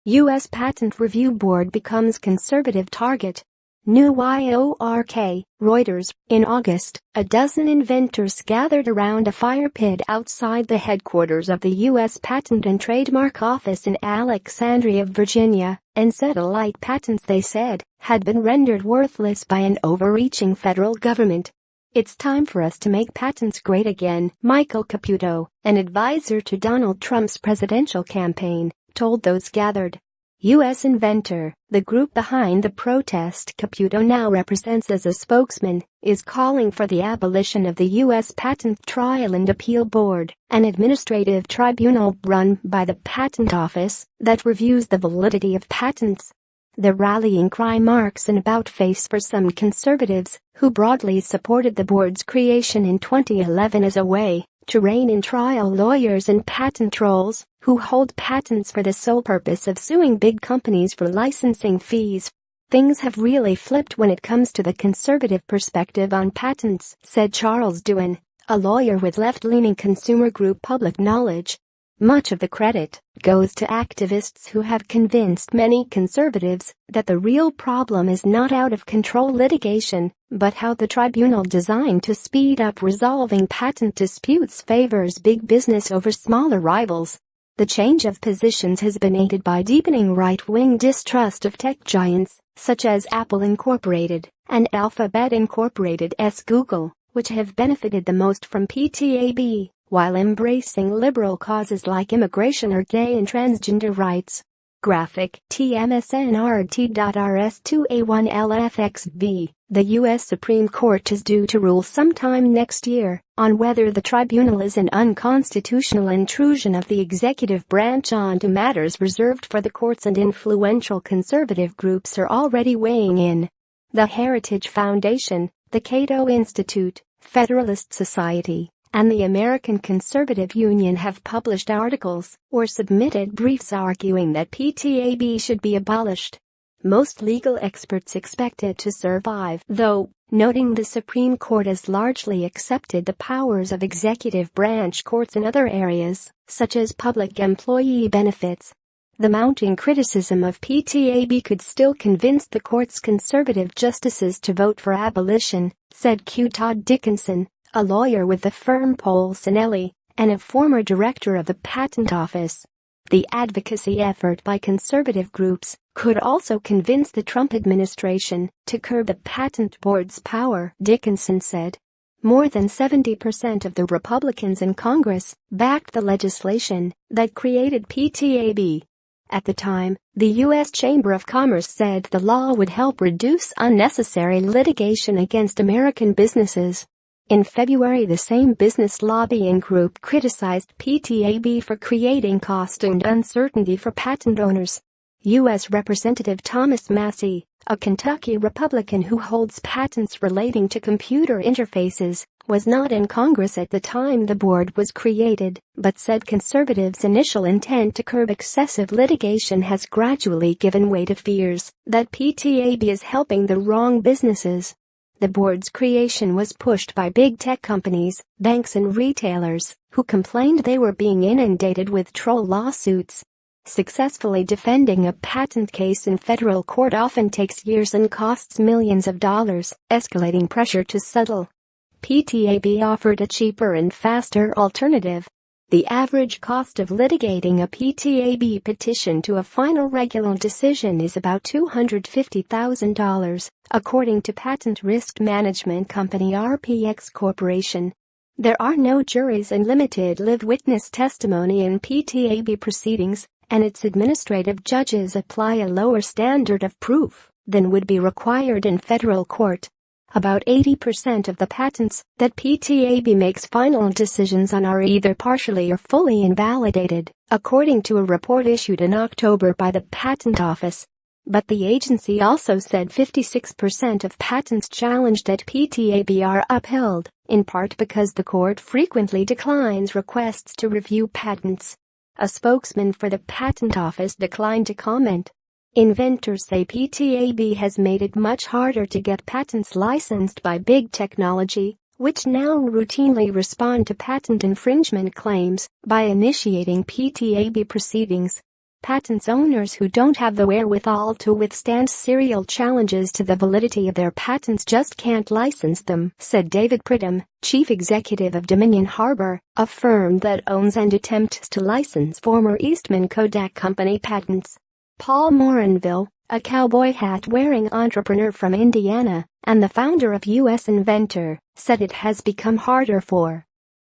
U.S. Patent Review Board becomes conservative target. New York, Reuters. In August, a dozen inventors gathered around a fire pit outside the headquarters of the U.S. Patent and Trademark Office in Alexandria, Virginia, and said alight patents, they said, had been rendered worthless by an overreaching federal government. "It's time for us to make patents great again," Michael Caputo, an advisor to Donald Trump's presidential campaign, told those gathered. U.S. Inventor, the group behind the protest Caputo now represents as a spokesman, is calling for the abolition of the U.S. Patent Trial and Appeal Board, an administrative tribunal run by the Patent Office that reviews the validity of patents. The rallying cry marks an about-face for some conservatives who broadly supported the board's creation in 2011 as a way to rein in trial lawyers and patent trolls who hold patents for the sole purpose of suing big companies for licensing fees. "Things have really flipped when it comes to the conservative perspective on patents," said Charles Dewan, a lawyer with left-leaning consumer group Public Knowledge. "Much of the credit goes to activists who have convinced many conservatives that the real problem is not out-of-control litigation, but how the tribunal designed to speed up resolving patent disputes favors big business over smaller rivals." The change of positions has been aided by deepening right-wing distrust of tech giants such as Apple Incorporated and Alphabet Incorporated's Google, which have benefited the most from PTAB, while embracing liberal causes like immigration or gay and transgender rights. Graphic TMSNRT.RS2A1LFXV. The U.S. Supreme Court is due to rule sometime next year on whether the tribunal is an unconstitutional intrusion of the executive branch onto matters reserved for the courts, and influential conservative groups are already weighing in. The Heritage Foundation, the Cato Institute, Federalist Society, and the American Conservative Union have published articles or submitted briefs arguing that PTAB should be abolished. Most legal experts expect it to survive, though, noting the Supreme Court has largely accepted the powers of executive branch courts in other areas, such as public employee benefits. The mounting criticism of PTAB could still convince the court's conservative justices to vote for abolition, said Q. Todd Dickinson, a lawyer with the firm Polsinelli, and a former director of the Patent Office. The advocacy effort by conservative groups could also convince the Trump administration to curb the Patent Board's power, Dickinson said. More than 70% of the Republicans in Congress backed the legislation that created PTAB. At the time, the U.S. Chamber of Commerce said the law would help reduce unnecessary litigation against American businesses. In February, the same business lobbying group criticized PTAB for creating cost and uncertainty for patent owners. U.S. Representative Thomas Massie, a Kentucky Republican who holds patents relating to computer interfaces, was not in Congress at the time the board was created, but said conservatives' initial intent to curb excessive litigation has gradually given way to fears that PTAB is helping the wrong businesses. The board's creation was pushed by big tech companies, banks and retailers, who complained they were being inundated with troll lawsuits. Successfully defending a patent case in federal court often takes years and costs millions of dollars, escalating pressure to settle. PTAB offered a cheaper and faster alternative. The average cost of litigating a PTAB petition to a final regular decision is about $250,000, according to patent risk management company RPX Corporation. There are no juries and limited live witness testimony in PTAB proceedings, and its administrative judges apply a lower standard of proof than would be required in federal court. About 80% of the patents that PTAB makes final decisions on are either partially or fully invalidated, according to a report issued in October by the Patent Office. But the agency also said 56% of patents challenged at PTAB are upheld, in part because the court frequently declines requests to review patents. A spokesman for the Patent Office declined to comment. Inventors say PTAB has made it much harder to get patents licensed by big technology, which now routinely respond to patent infringement claims by initiating PTAB proceedings. Patents owners who don't have the wherewithal to withstand serial challenges to the validity of their patents just can't license them, said David Pridham, chief executive of Dominion Harbor, a firm that owns and attempts to license former Eastman Kodak Company patents. Paul Morinville, a cowboy hat-wearing entrepreneur from Indiana and the founder of U.S. Inventor, said it has become harder for